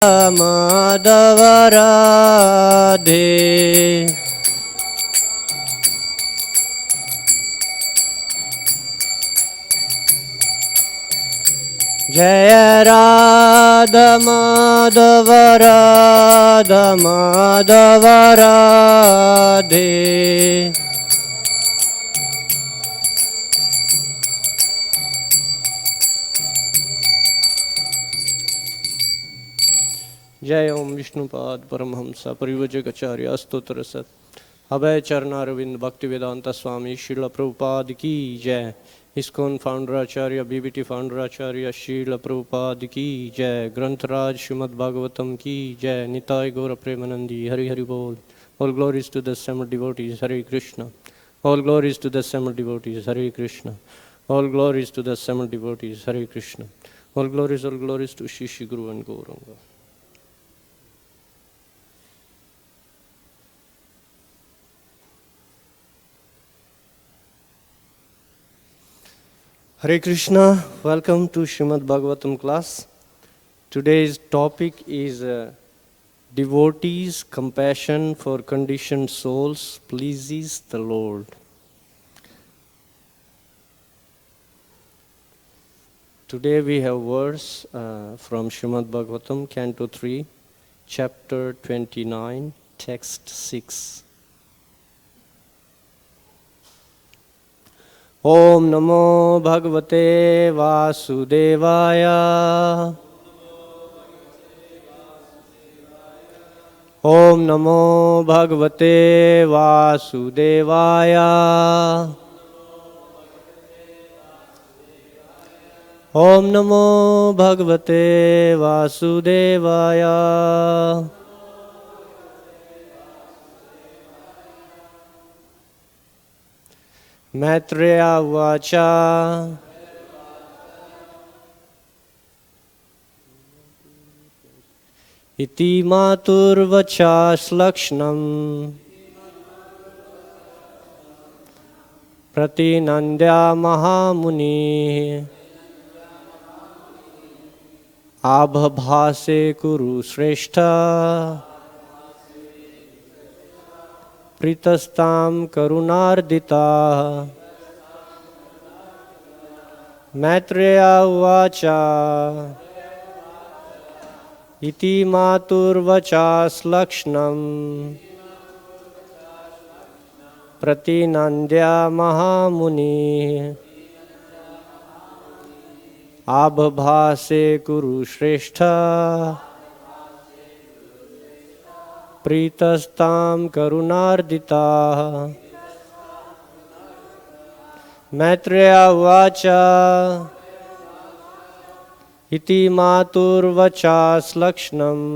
माधव राधे। जय राधा माधव राधा माधव राधे। जय ओम विष्णुपाद परमहंस परिव्रजकाचार्य स्तोत्र सत अभय चरणारविंद भक्ति वेदांत स्वामी श्रील प्रभुपाद की जय। इस्कॉन फाउंडर आचार्य बीबीटी फाउंडर आचार्य श्रील प्रभुपाद की जय। ग्रंथराज श्रीमद् भागवतम की जय। निताय गौर प्रेमानंदी हरि हरि बोल। All glories to the assembled devotees Hare Krishna. All glories to the assembled devotees Hare Krishna. All glories to the assembled devotees Hare Krishna. All glories to Shri Shri guru and Gauranga. Hare Krishna, welcome to Srimad Bhagavatam class. Today's topic is devotees' compassion for conditioned souls pleases the Lord. Today we have verse from Srimad Bhagavatam, Canto 3, Chapter 29, Text 6. ओम नमो भगवते वासुदेवाय। ओम नमो भगवते वासुदेवाय। ओम नमो भगवते वासुदेवाय। मैत्रेय उवाच इति मातुर्वचाश्लक्ष्णम् प्रतिनन्द्य महामुनिः आभभासे कुरु श्रेष्ठ प्रीतस्तां करुणार्दिता। मैत्रेय उवाच इति मातुर्वचाश्लक्ष्णम् प्रतिनन्द्य महामुनिः आभभासे कुरु श्रेष्ठ प्रीतस्तां करुणार्दिता। मैत्रेय उवाच इति मातुर्वचाश्लक्ष्णम्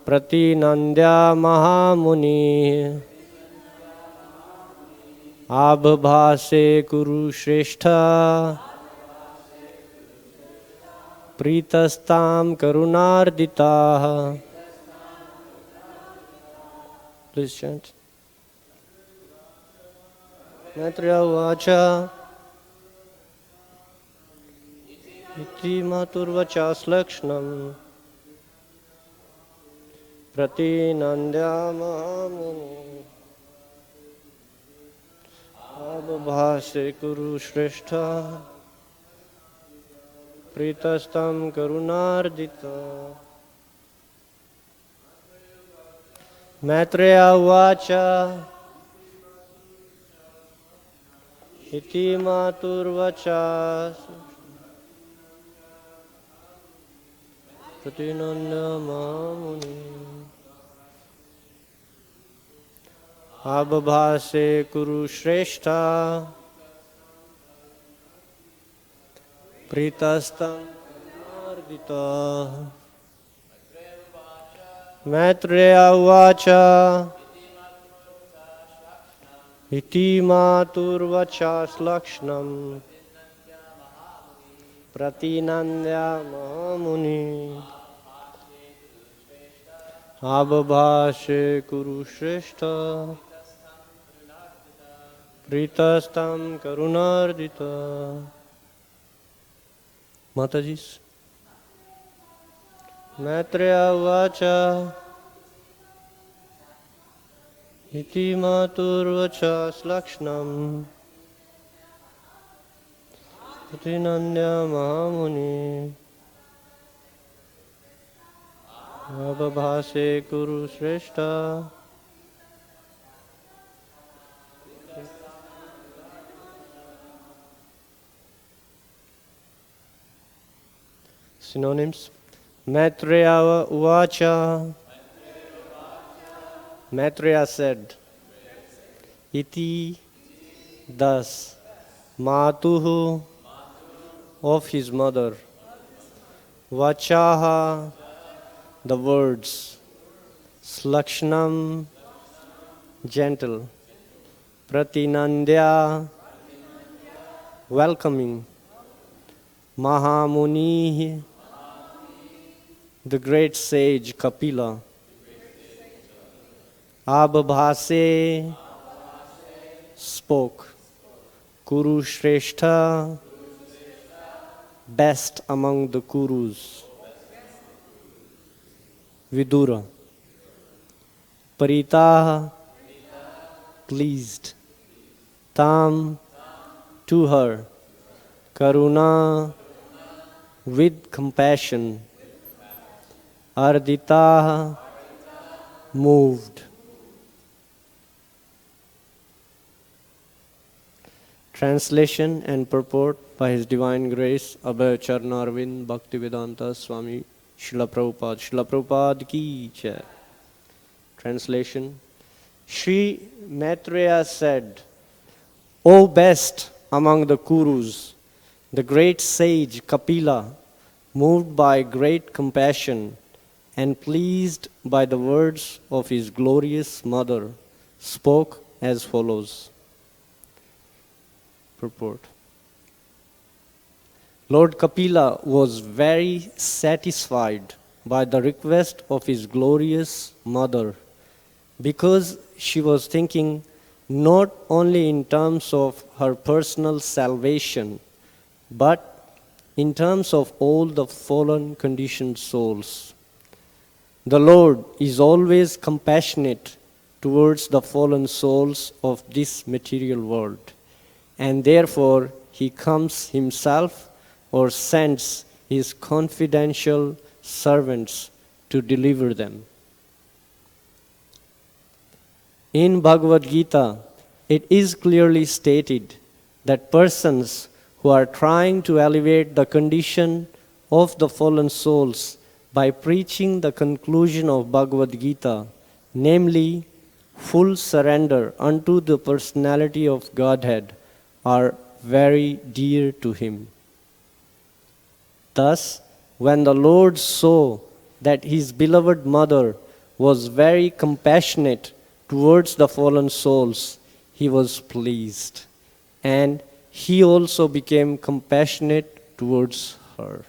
प्रतिनन्द्य महामुनिः आभभासे कुरु श्रेष्ठ प्रीतस्तां करुणार्दिता। Please chant. मैत्रेय उवाच इति मातुर्वचाश्लक्ष्णम् प्रतिनन्द्य महामुनिः आभभासे कुरु श्रेष्ठ प्रीतस्तं करुणार्दिता। मैत्रेय उवाच इति मातुर्वचास् प्रतिनन्द्य महामुनिः आभभासे कुरु श्रेष्ठ प्रीतस्तं करुणार्दिता। मैत्रेय उवाच इति मातुर्वचाश्लक्ष्णम् प्रतिनन्द्य महामुनिः आभभासे कुरु श्रेष्ठ प्रीतस्तं करुणार्दिता। माता जी Maitreya uvacha iti maturvacha slakshnam Pratinandya Mahamuni Abhabhase Kuru Shrestha. Synonyms. Maitreya Uvacha. Maitreya said, Iti, thus, Matuhu, of his mother, Vachaha, the words, Slakshnam, gentle, Pratinandya, welcoming, Mahamuni, the great sage Kapila, Abhabhase, spoke, Kuru Shrestha, best among the Kurus, Vidura, Paritaha, pleased, Tam, to her, Karuna, with compassion, Ardita, moved. Translation and purport by His Divine Grace, Abhay Charnarvind Bhaktivedanta Swami Srila Prabhupada. Srila Prabhupada ki jai. Translation. Sri Maitreya said, O best among the Kurus, the great sage Kapila, moved by great compassion and pleased by the words of his glorious mother, spoke as follows. Purport. Lord Kapila was very satisfied by the request of his glorious mother because she was thinking not only in terms of her personal salvation, but in terms of all the fallen conditioned souls. The Lord is always compassionate towards the fallen souls of this material world, and therefore He comes Himself or sends His confidential servants to deliver them. In Bhagavad Gita, it is clearly stated that persons who are trying to elevate the condition of the fallen souls by preaching the conclusion of Bhagavad Gita, namely full surrender unto the personality of Godhead, are very dear to Him. Thus, when the Lord saw that His beloved mother was very compassionate towards the fallen souls, He was pleased, and He also became compassionate towards her.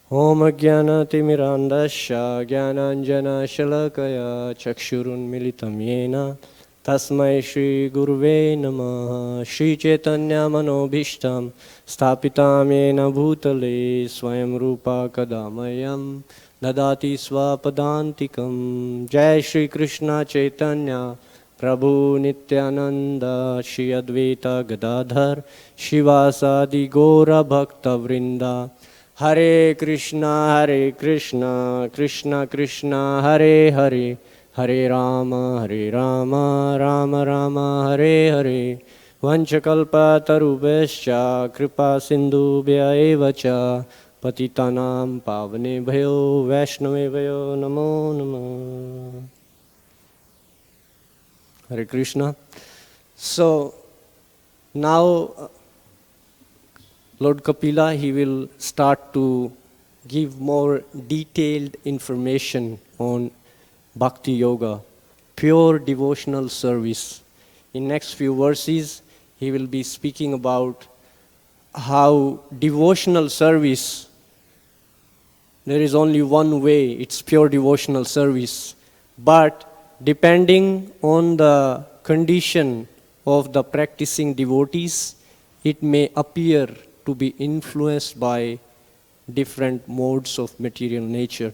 Om Jnanatimirandasya Jnananjana Shalakaya Chakshurun Militam Yena Tasmai Shri Guruve Namaha Shri Chaitanya Manobhishtam Stapitam Yena Bhutale Swayam Rupa Kadamayam Dadati Swapadantikam Jai Shri Krishna Chaitanya Prabhu Nityananda Shri Advaita Gadadhar Shivasadi Gora Bhakta Vrinda Hare Krishna, Krishna Krishna, Hare Hare, Hare Rama, Rama Rama, Hare Hare. Vanchakalpa tarubhascha, kripa sindhubhya eva cha, patitanam pavanebhyo, vaishnavebhyo, namo namah. Hare Krishna. So, now Lord Kapila, he will start to give more detailed information on Bhakti Yoga, pure devotional service. In next few verses, he will be speaking about how devotional service, there is only one way, it's pure devotional service. But depending on the condition of the practicing devotees, it may appear to be influenced by different modes of material nature.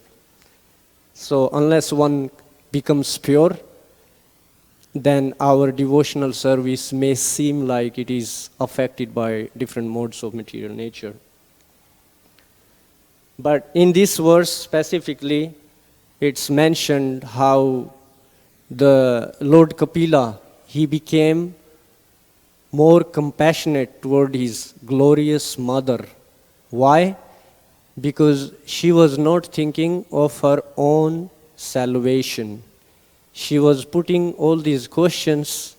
So unless one becomes pure, then our devotional service may seem like it is affected by different modes of material nature. But in this verse specifically, it's mentioned how the Lord Kapila, he became more compassionate toward his glorious mother. Why? Because she was not thinking of her own salvation. She was putting all these questions,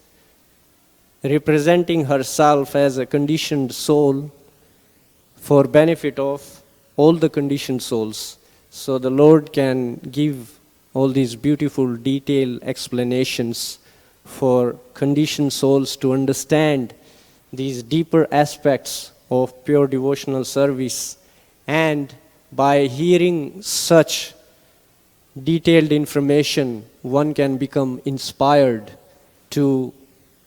representing herself as a conditioned soul for benefit of all the conditioned souls. So the Lord can give all these beautiful detailed explanations for conditioned souls to understand these deeper aspects of pure devotional service. And by hearing such detailed information, one can become inspired to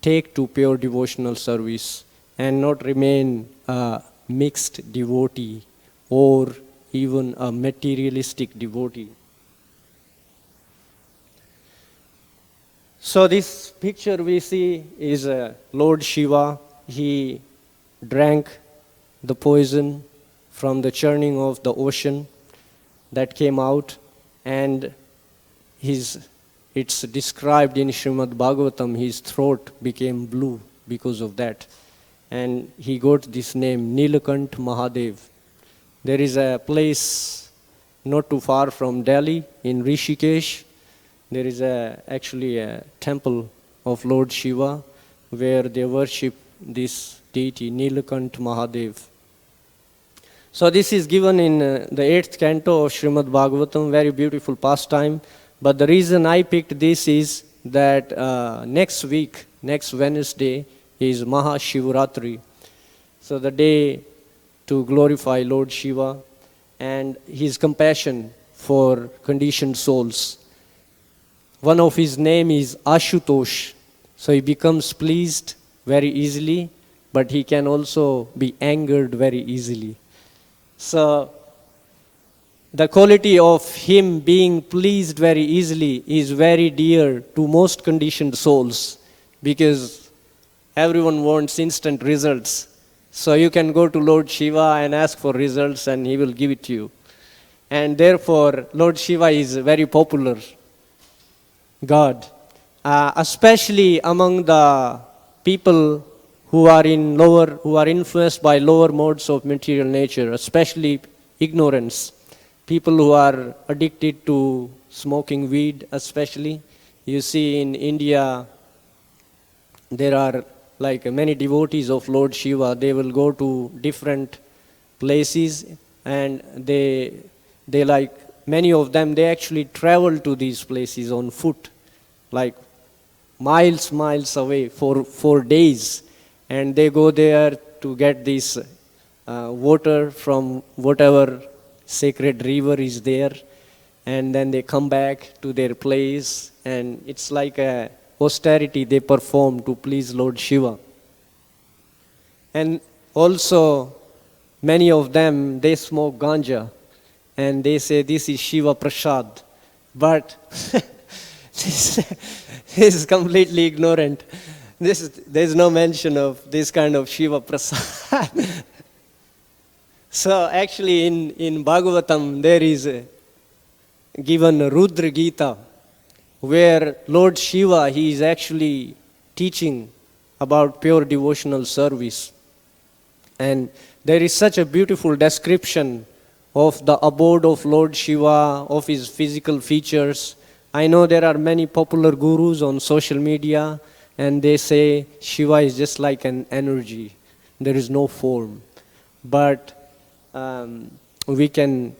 take to pure devotional service and not remain a mixed devotee or even a materialistic devotee. So this picture we see is Lord Shiva. He drank the poison from the churning of the ocean that came out, and it's described in Srimad Bhagavatam, his throat became blue because of that. And he got this name, Nilakant Mahadev. There is a place not too far from Delhi, in Rishikesh. There is actually a temple of Lord Shiva where they worship this deity, Nilakant Mahadev. So this is given in the 8th canto of Srimad Bhagavatam, very beautiful pastime. But the reason I picked this is that next week, next Wednesday, is Mahashivratri. So the day to glorify Lord Shiva and his compassion for conditioned souls. One of his name is Ashutosh. So he becomes pleased very easily, but he can also be angered very easily. So the quality of him being pleased very easily is very dear to most conditioned souls, because everyone wants instant results. So you can go to Lord Shiva and ask for results and he will give it to you. And therefore Lord Shiva is a very popular God, especially among the people who are influenced by lower modes of material nature, especially ignorance. People who are addicted to smoking weed, especially. You see in India, there are like many devotees of Lord Shiva. They will go to different places, and they like, many of them, they actually travel to these places on foot, like miles away for days. And they go there to get this water from whatever sacred river is there. And then they come back to their place. And it's like a austerity they perform to please Lord Shiva. And also, many of them, they smoke ganja. And they say this is Shiva Prasad. But this is completely ignorant. There's no mention of this kind of Shiva Prasad. So actually in Bhagavatam there is given Rudra Gita, where Lord Shiva, he is actually teaching about pure devotional service. And there is such a beautiful description of the abode of Lord Shiva, of his physical features. I know there are many popular gurus on social media, and they say Shiva is just like an energy. There is no form. But we can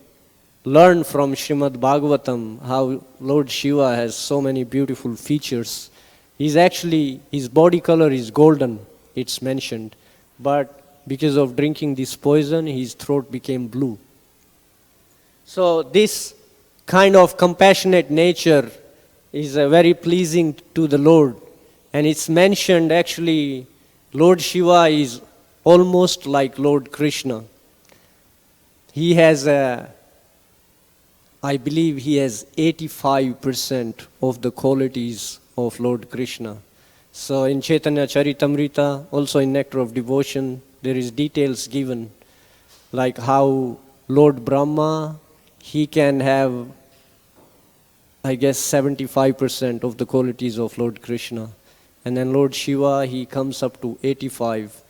learn from Srimad Bhagavatam how Lord Shiva has so many beautiful features. His body color is golden, it's mentioned. But because of drinking this poison, his throat became blue. So this kind of compassionate nature is very pleasing to the Lord. And it's mentioned actually, Lord Shiva is almost like Lord Krishna. He has I believe he has 85% of the qualities of Lord Krishna. So in Chaitanya Charitamrita, also in Nectar of Devotion, there is details given, like how Lord Brahma, he can have, I guess, 75% of the qualities of Lord Krishna. And then Lord Shiva, he comes up to 85.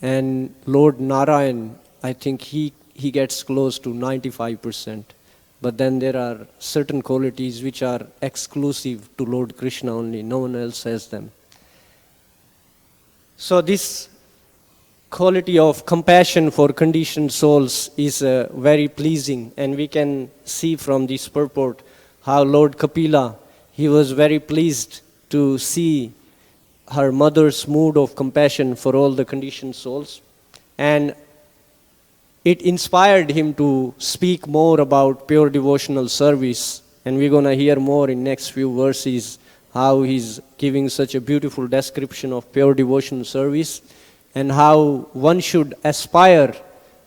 And Lord Narayan, I think he gets close to 95%. But then there are certain qualities which are exclusive to Lord Krishna only. No one else has them. So this quality of compassion for conditioned souls is very pleasing. And we can see from this purport how Lord Kapila, he was very pleased to see her mother's mood of compassion for all the conditioned souls. And it inspired him to speak more about pure devotional service. And we're going to hear more in next few verses how he's giving such a beautiful description of pure devotional service and how one should aspire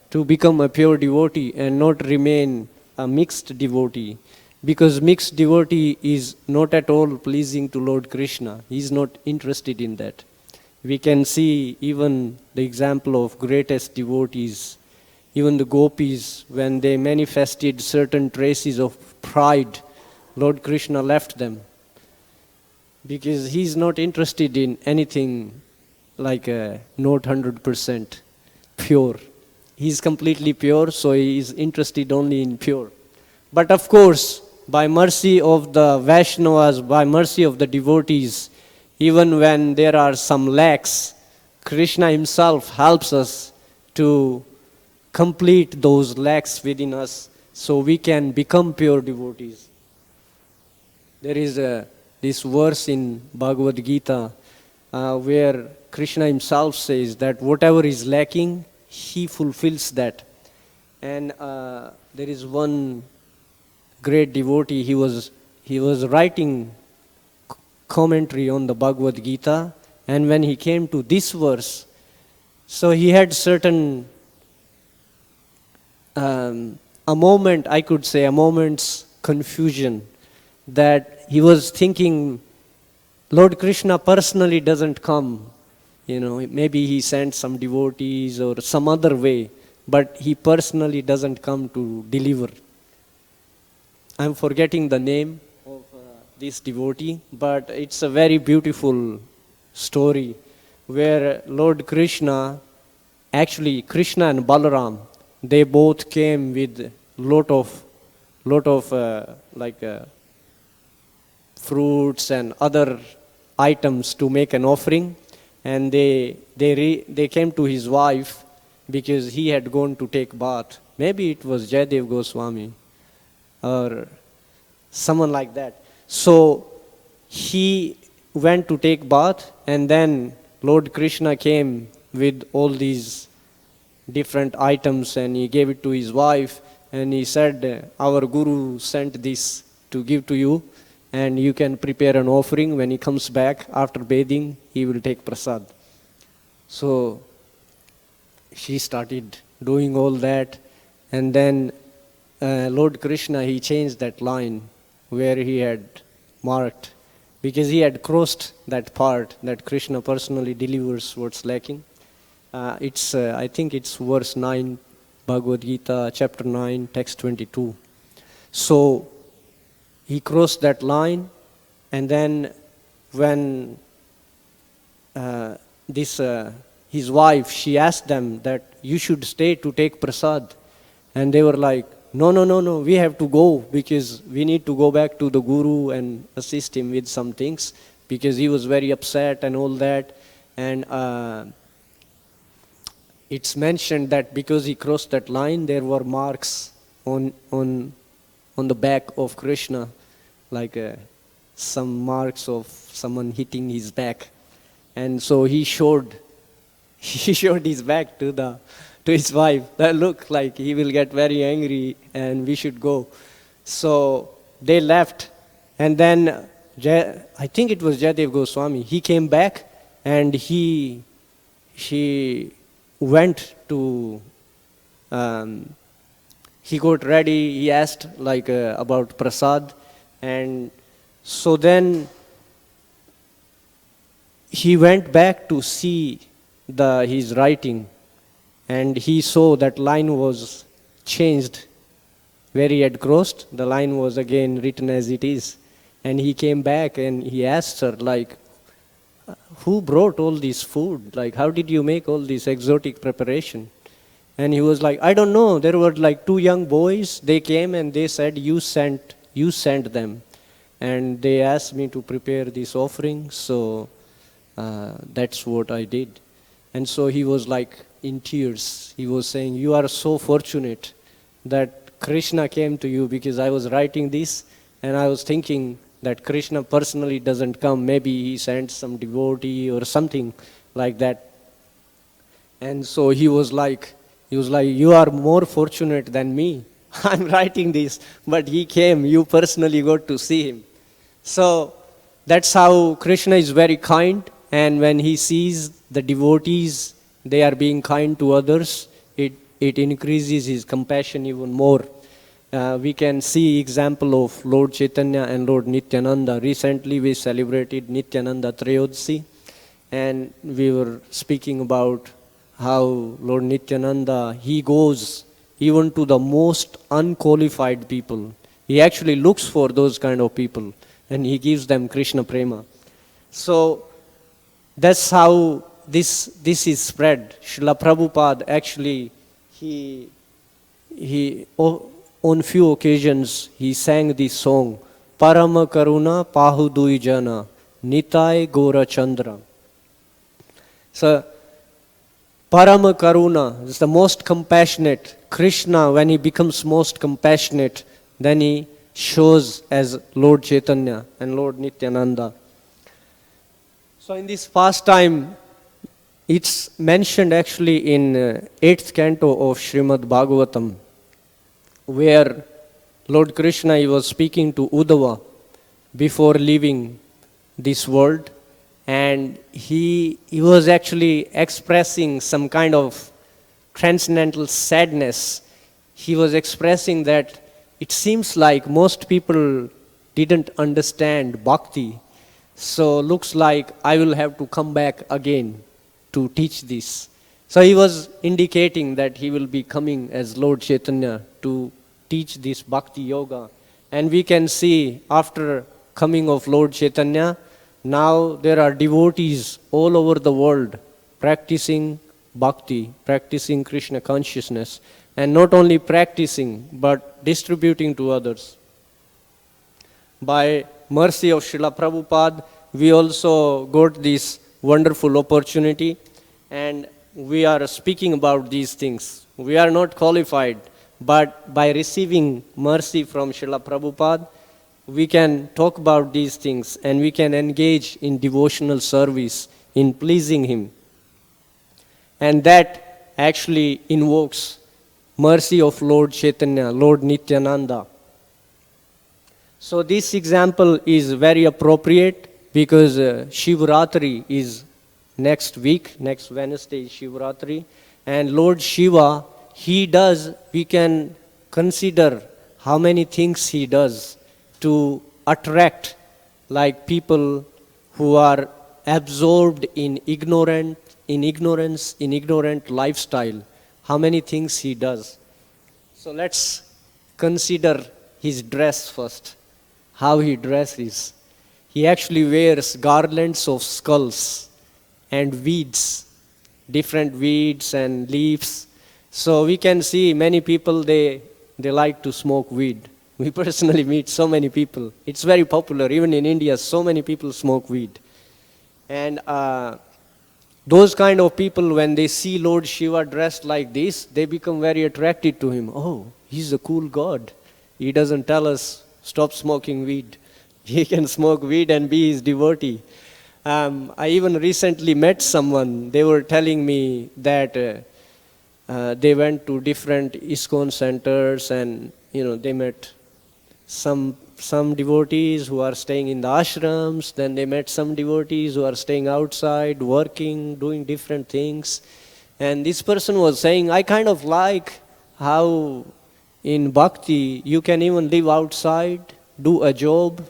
to become a pure devotee and not remain a mixed devotee. Because mixed devotee is not at all pleasing to Lord Krishna. He's not interested in that. We can see even the example of greatest devotees, even the gopis, when they manifested certain traces of pride, Lord Krishna left them. Because he's not interested in anything like not 100% pure. He's completely pure, so he is interested only in pure. But of course, by mercy of the Vaishnavas, by mercy of the devotees, even when there are some lacks, Krishna himself helps us to complete those lacks within us so we can become pure devotees. There is this verse in Bhagavad Gita where Krishna himself says that whatever is lacking, he fulfills that. And there is one great devotee, he was writing commentary on the Bhagavad Gita, and when he came to this verse, so he had certain a moment's confusion, that he was thinking Lord Krishna personally doesn't come. Maybe he sent some devotees or some other way, but he personally doesn't come to deliver. I'm forgetting the name of this devotee, but it's a very beautiful story where Lord Krishna, actually Krishna and Balaram, they both came with lot of fruits and other items to make an offering, and they came to his wife because he had gone to take bath. Maybe it was Jayadev Goswami or someone like that. So he went to take bath, and then Lord Krishna came with all these different items and he gave it to his wife, and he said, our Guru sent this to give to you, and you can prepare an offering. When he comes back after bathing, he will take prasad. So she started doing all that, and then Lord Krishna, he changed that line where he had marked, because he had crossed that part that Krishna personally delivers what's lacking. I think it's verse 9, Bhagavad Gita, chapter 9, text 22. So he crossed that line, and then when his wife, she asked them that you should stay to take prasad, and they were like, no, we have to go because we need to go back to the Guru and assist him with some things, because he was very upset and all that. And it's mentioned that because he crossed that line, there were marks on the back of Krishna, like some marks of someone hitting his back. And so he showed his back to his wife. That looked like he will get very angry and we should go. So they left, and then I think it was Jayadev Goswami. He came back and he went to, he got ready, he asked like about prasad, and so then he went back to see his writing, and he saw that line was changed where he had crossed. The line was again written as it is. And he came back and he asked her, like, who brought all this food? Like, how did you make all this exotic preparation? And he was like, I don't know. There were like 2 young boys. They came and they said, you sent them. And they asked me to prepare this offering. So that's what I did. And so he was like in tears. He was saying, you are so fortunate that Krishna came to you, because I was writing this and I was thinking that Krishna personally doesn't come. Maybe he sent some devotee or something like that. And so he was like, you are more fortunate than me. I'm writing this, but he came, you personally got to see him. So that's how Krishna is very kind, and when he sees the devotees, they are being kind to others, it increases his compassion even more. We can see example of Lord Chaitanya and Lord Nityananda. Recently we celebrated Nityananda Trayodasi, and we were speaking about how Lord Nityananda, he goes even to the most unqualified people. He actually looks for those kind of people and he gives them Krishna Prema. So that's how this is spread. Srila Prabhupada actually, he on few occasions he sang this song, Parama Karuna Pahudui Jana Nitai Gora Chandra. So Parama Karuna is the most compassionate. Krishna, when he becomes most compassionate, then he shows as Lord Chaitanya and Lord Nityananda. So in this pastime, it's mentioned actually in 8th canto of Srimad Bhagavatam, where Lord Krishna, he was speaking to Uddhava before leaving this world, and he was actually expressing some kind of transcendental sadness. He was expressing that it seems like most people didn't understand bhakti, so looks like I will have to come back again to teach this. So he was indicating that he will be coming as Lord Chaitanya to teach this bhakti yoga. And we can see after coming of Lord Chaitanya, now there are devotees all over the world practicing bhakti, practicing Krishna consciousness, and not only practicing but distributing to others. By mercy of Srila Prabhupada, we also got this wonderful opportunity, and we are speaking about these things. We are not qualified, but by receiving mercy from Srila Prabhupada, we can talk about these things and we can engage in devotional service, in pleasing him. And that actually invokes mercy of Lord Chaitanya, Lord Nityananda. So this example is very appropriate because Shivratri is next week, next Wednesday is Shivratri, and Lord Shiva, we can consider how many things he does to attract like people who are absorbed in ignorant lifestyle, how many things he does. So let's consider his dress first, how he dresses. He actually wears garlands of skulls and weeds, different weeds and leaves. So we can see many people, they like to smoke weed. We personally meet so many people. It's very popular. Even in India, so many people smoke weed. And those kind of people, when they see Lord Shiva dressed like this, they become very attracted to him. Oh, he's a cool God. He doesn't tell us, stop smoking weed. He can smoke weed and be his devotee. I even recently met someone. They were telling me that they went to different ISKCON centers and they met some some devotees who are staying in the ashrams, then they met some devotees who are staying outside, working, doing different things. And this person was saying, I kind of like how in bhakti you can even live outside, do a job,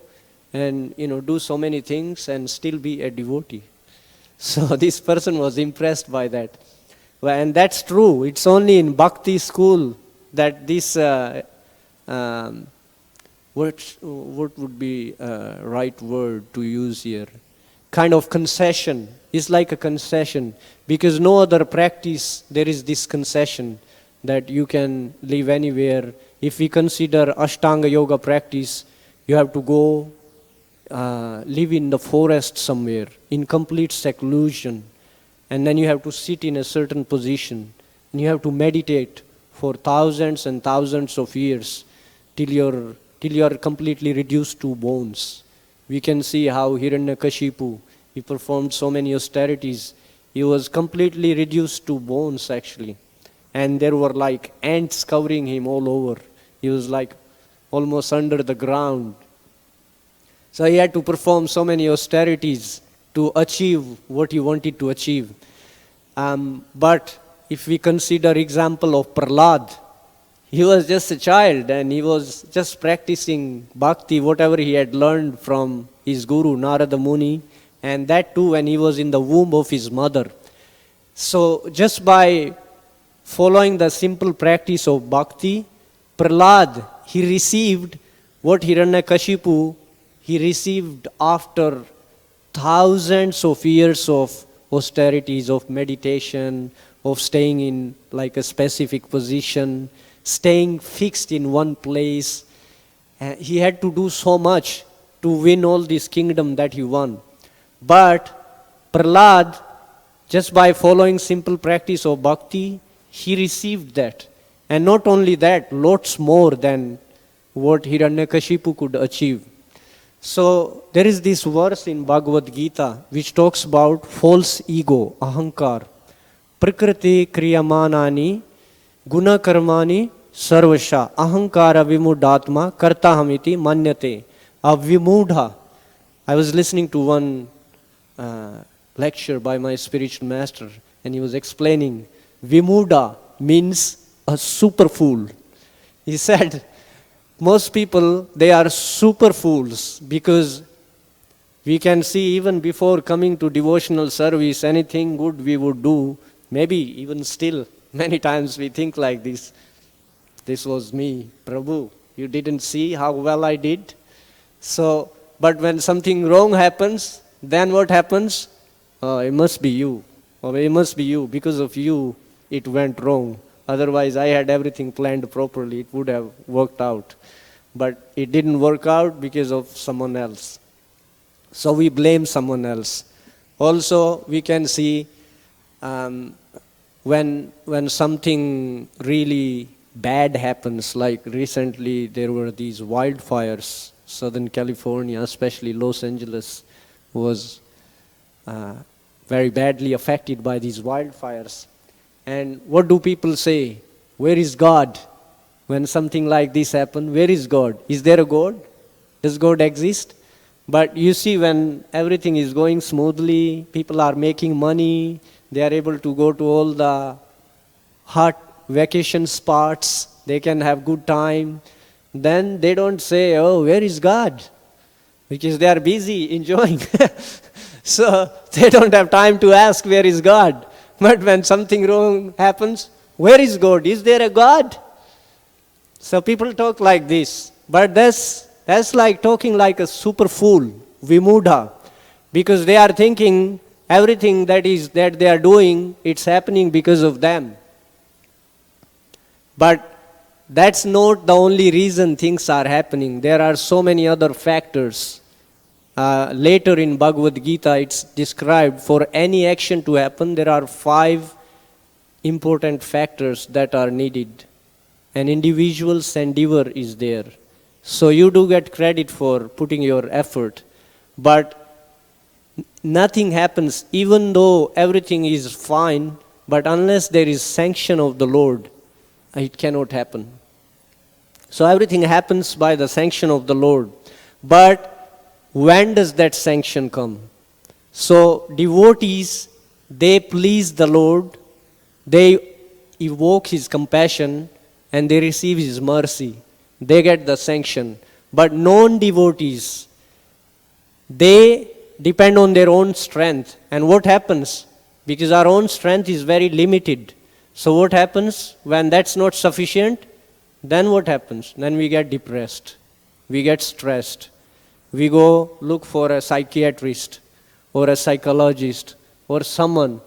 and do so many things and still be a devotee. So this person was impressed by that. And that's true. It's only in bhakti school that this what would be a right word to use here? Kind of concession. It's like a concession, because no other practice there is this concession that you can live anywhere. If we consider Ashtanga Yoga practice, you have to go live in the forest somewhere in complete seclusion, and then you have to sit in a certain position, and you have to meditate for thousands and thousands of years till you are completely reduced to bones. We can see how Hiranyakashipu, he performed so many austerities. He was completely reduced to bones actually. And there were like ants covering him all over. He was like almost under the ground. So he had to perform so many austerities to achieve what he wanted to achieve. But if we consider example of Prahlad, he was just a child and he was just practicing bhakti, whatever he had learned from his guru, Narada Muni, and that too when he was in the womb of his mother. So just by following the simple practice of bhakti, Prahlad, he received what Hiranyakashipu, he received after thousands of years of austerities, of meditation, of staying in like a specific position, staying fixed in one place. He had to do so much to win all this kingdom that he won. But Prahlad, just by following simple practice of bhakti, he received that. And not only that, lots more than what Hiranyakashipu could achieve. So there is this verse in Bhagavad Gita which talks about false ego, ahankar. Prakriti kriyamanani guna karmani sarvasha ahankara vimudatma karta hamiti manyate. Avimudha. I was listening to one lecture by my spiritual master, and he was explaining vimuda means a super fool. He said most people, they are super fools, because we can see even before coming to devotional service, anything good we would do, maybe even still, many times we think like this. This was me, Prabhu. You didn't see how well I did? So, but when something wrong happens, then what happens? It must be you. Or it must be you. Because of you, it went wrong. Otherwise, I had everything planned properly. It would have worked out. But it didn't work out because of someone else. So we blame someone else. Also, we can see when something really bad happens, like recently there were these wildfires, Southern California, especially Los Angeles, was very badly affected by these wildfires. And what do people say? Where is God? When something like this happens, where is God? Is there a God? Does God exist? But you see, when everything is going smoothly, people are making money, they are able to go to all the hot vacation spots, they can have good time, then they don't say, oh, where is God? Because they are busy enjoying. So they don't have time to ask, where is God? But when something wrong happens, where is God? Is there a God? So people talk like this. But that's like talking like a super fool, vimudha. Because they are thinking everything that they are doing, it's happening because of them. But that's not the only reason things are happening. There are so many other factors. Later in Bhagavad Gita, it's described for any action to happen, there are 5 important factors that are needed. An individual's endeavor is there. So you do get credit for putting your effort. But nothing happens, even though everything is fine, but unless there is sanction of the Lord, it cannot happen. So everything happens by the sanction of the Lord. But when does that sanction come? So devotees, they please the Lord, they evoke His compassion, and they receive His mercy. They get the sanction. But non-devotees, they depend on their own strength. And what happens? Because our own strength is very limited. So what happens when that's not sufficient? Then what happens? Then we get depressed. We get stressed. We go look for a psychiatrist or a psychologist or someone.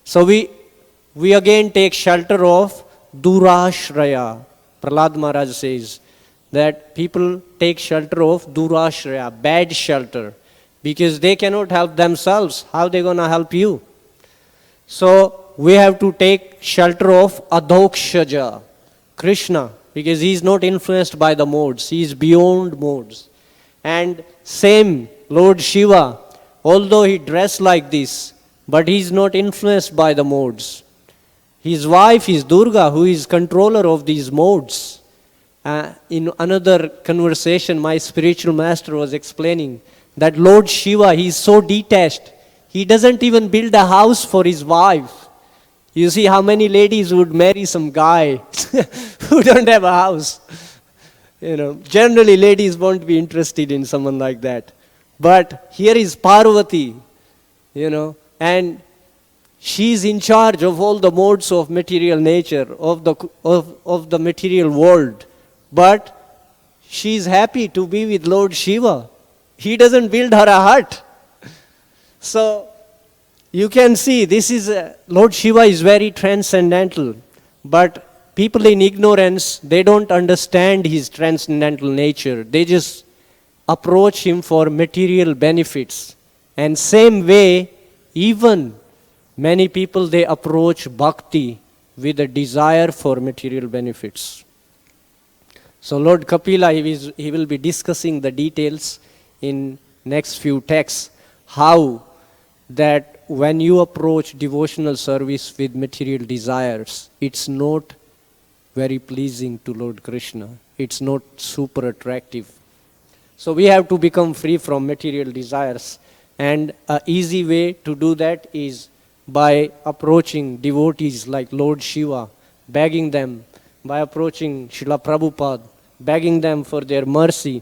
So we again take shelter of Durashraya. Prahlad Maharaj says that people take shelter of Durashraya, bad shelter, because they cannot help themselves. How are they going to help you? So we have to take shelter of Adhokshaja, Krishna, because he is not influenced by the modes. He is beyond modes. And same Lord Shiva, although he dressed like this, but he is not influenced by the modes. His wife is Durga, who is controller of these modes. In another conversation, my spiritual master was explaining that Lord Shiva, he is so detached. He doesn't even build a house for his wife. You see how many ladies would marry some guy who don't have a house. Generally ladies won't be interested in someone like that. But here is Parvati, and she is in charge of all the modes of material nature, of the material world. But she is happy to be with Lord Shiva. He doesn't build her a hut. So you can see Lord Shiva is very transcendental. But people in ignorance, they don't understand his transcendental nature. They just approach him for material benefits. And same way, even many people, they approach bhakti with a desire for material benefits. So Lord Kapila, he will be discussing the details in next few texts, how that when you approach devotional service with material desires, it's not very pleasing to Lord Krishna. It's not super attractive. So we have to become free from material desires. And an easy way to do that is by approaching devotees like Lord Shiva, begging them, by approaching Srila Prabhupada, begging them for their mercy.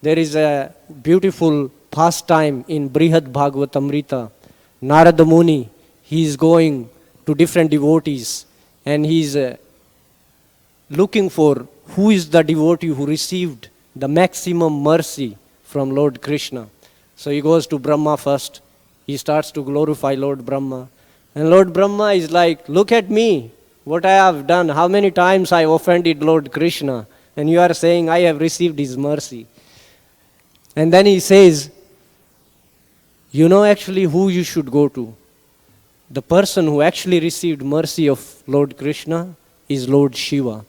There is a beautiful pastime in Brihad Bhagavatamrita. Narada Muni, he is going to different devotees and he is looking for who is the devotee who received the maximum mercy from Lord Krishna. So he goes to Brahma first. He starts to glorify Lord Brahma. And Lord Brahma is like, look at me, what I have done, how many times I offended Lord Krishna. And you are saying, I have received his mercy. And then he says, you know actually who you should go to. The person who actually received mercy of Lord Krishna is Lord Shiva.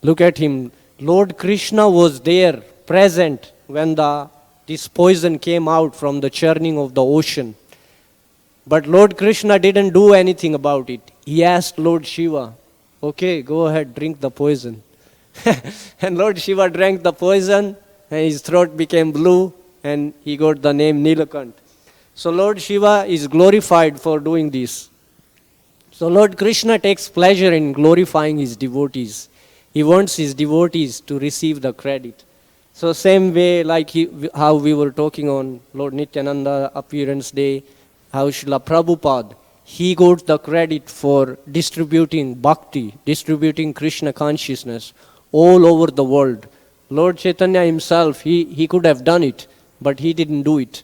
Look at him. Lord Krishna was there, present, when this poison came out from the churning of the ocean. But Lord Krishna didn't do anything about it. He asked Lord Shiva, okay, go ahead, drink the poison. And Lord Shiva drank the poison, and his throat became blue, and he got the name Nilakant. So Lord Shiva is glorified for doing this. So Lord Krishna takes pleasure in glorifying his devotees. He wants his devotees to receive the credit. So same way like how we were talking on Lord Nityananda appearance day, how Srila Prabhupada, he got the credit for distributing bhakti, distributing Krishna consciousness all over the world. Lord Chaitanya himself, he could have done it, but he didn't do it.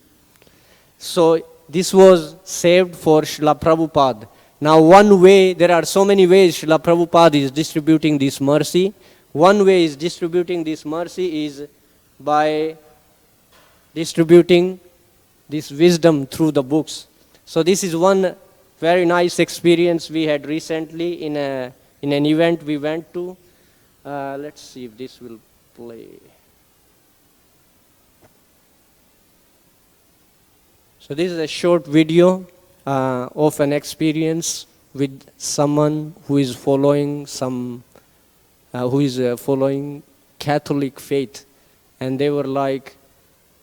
So this was saved for Srila Prabhupada. Now one way, there are so many ways Srila Prabhupada is distributing this mercy. One way is distributing this mercy is by distributing this wisdom through the books. So this is one very nice experience we had recently in an event we went to. Let's see if this will play. So this is a short video of an experience with someone who is following following Catholic faith, and they were like,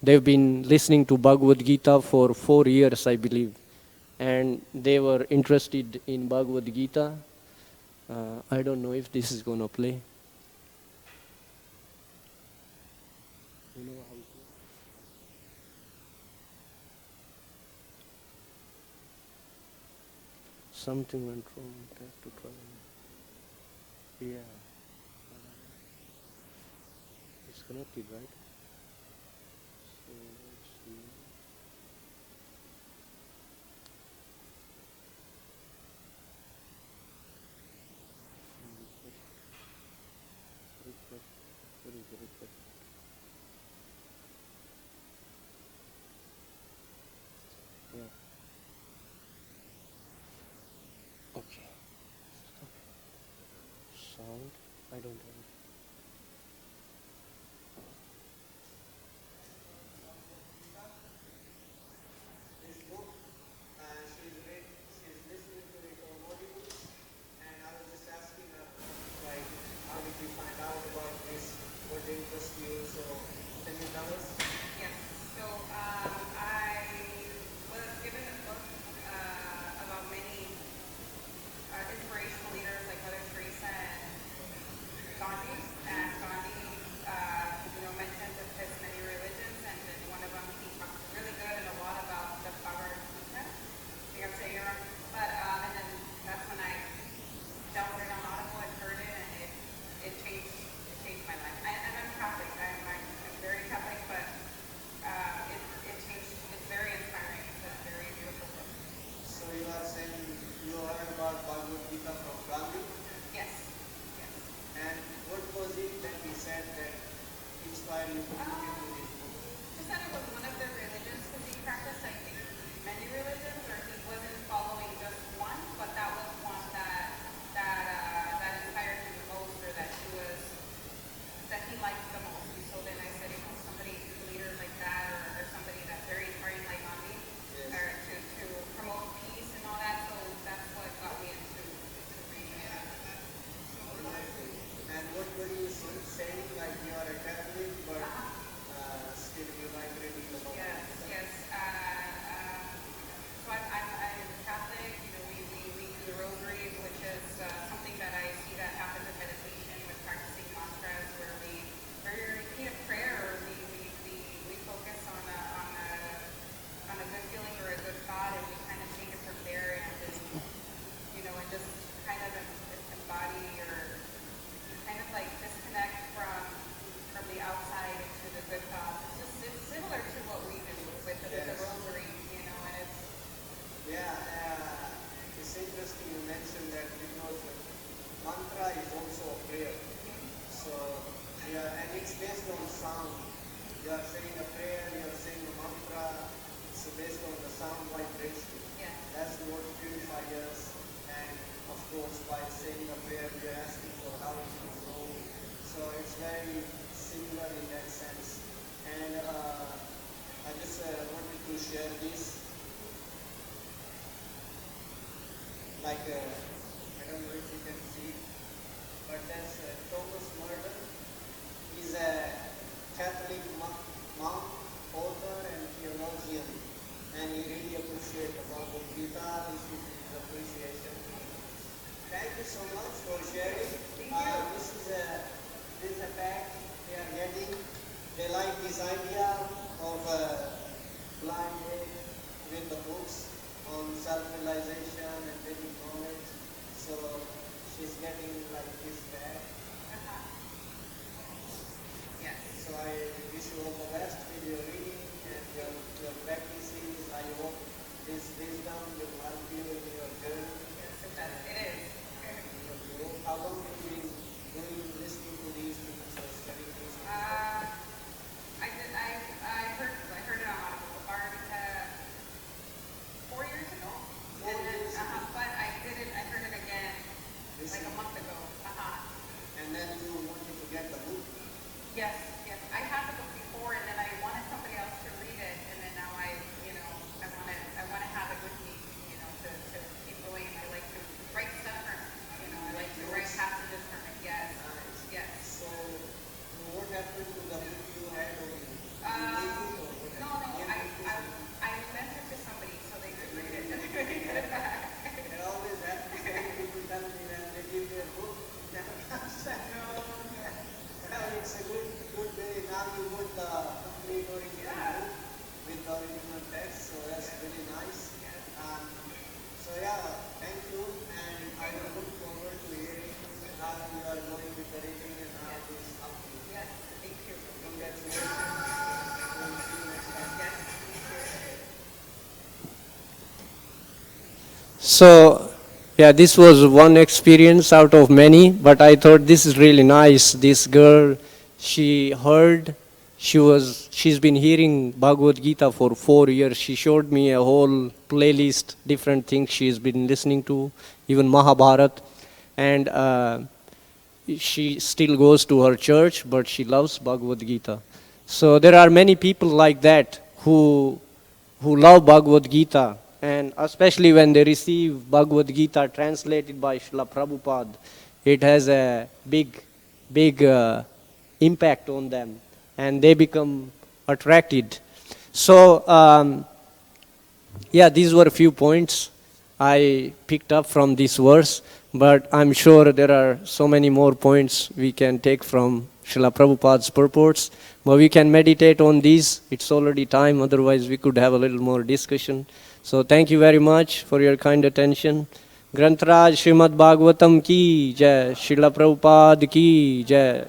They've been listening to Bhagavad Gita for 4 years, I believe, and they were interested in Bhagavad Gita. I don't know if this is going to play. You know how to? Something went wrong. I have to try. Yeah. It's connected, right? So let's see. Refresh. What is the refresh? Yeah. Okay. Sound. I don't have it. This book, she's listening to it on audiobooks, and I was just asking her, like, how did you find out about this? What interests you? So, can you tell us? Yes. So I was given a book about many inspirational leaders like Mother Teresa and Gandhi. And Gandhi, mentioned his many religions, and in one of them he talked really good and a lot about the power of Gita. I think I'm saying it wrong. But and then that's when I downloaded it on Audible and heard it, and it changed my life. And I'm Catholic. I'm very Catholic, but it changed. It's very inspiring. It's a very beautiful book. So you are saying you heard about Bhagavad Gita from Gandhi, Yes. Yes. and what was it that he said that inspired you to look into this book? Just that it was one of the religions because he practiced, I think, many religions, or he wasn't following just one, but that was one that inspired him the most, or that he liked the most. So then I said, somebody, a leader like that, or somebody that's very inspiring like Gandhi, Yes. or to promote peace and all that. So that's what got me into reading it. And what were you saying, like you are a Catholic, but still you like reading the Bible? Yes, yes. So I'm Catholic. We do the rosary, which is something that I see that happens in meditation with practicing mantras, where we repeat a prayer, or we focus on a good feeling or a good thought, and we kind of take it from there, and and just kind of embody, or kind of like disconnect from the outside to the good thoughts. It's similar to what we do with the Yes. rosary, and it's Yeah, it's interesting you mentioned that because mantra is also a prayer. So, and it's based on sound. You are saying a prayer, you are saying a mantra. It's based on the sound vibration. yeah. That's what purifies us. And of course, by saying a prayer, we are asking for how to grow. So it's very similar in that sense. And I just wanted to share this. Like, I don't know if you can see, but that's Thomas Merton. He's a Catholic monk, author, and theologian, and he really appreciates the Bhagavad Gita. This is his appreciation. Thank you so much for sharing. This is a pack they are getting. They like this idea of blind date with the books on self-realization and getting knowledge. So she's getting like this back. Yes. So I wish you all the best with your reading and your practicing. I hope this wisdom will help you in your journey. Yes, it does. It is. How long have you been listening to these things or studying these things? I heard it on Audible about 4 years ago. 4 years ago. So, yeah, this was one experience out of many, but I thought this is really nice. This girl, she's been hearing Bhagavad Gita for 4 years. She showed me a whole playlist, different things she's been listening to, even Mahabharat. And she still goes to her church, but she loves Bhagavad Gita. So there are many people like that who love Bhagavad Gita, and especially when they receive Bhagavad Gita translated by Srila Prabhupada, it has a big impact on them, and they become attracted. So, yeah, these were a few points I picked up from this verse, but I'm sure there are so many more points we can take from Srila Prabhupada's purports. But we can meditate on these. It's already time, otherwise we could have a little more discussion. So thank you very much for your kind attention. Grantaraj Srimad Bhagavatam ki jai, Srila Prabhupada ki jai.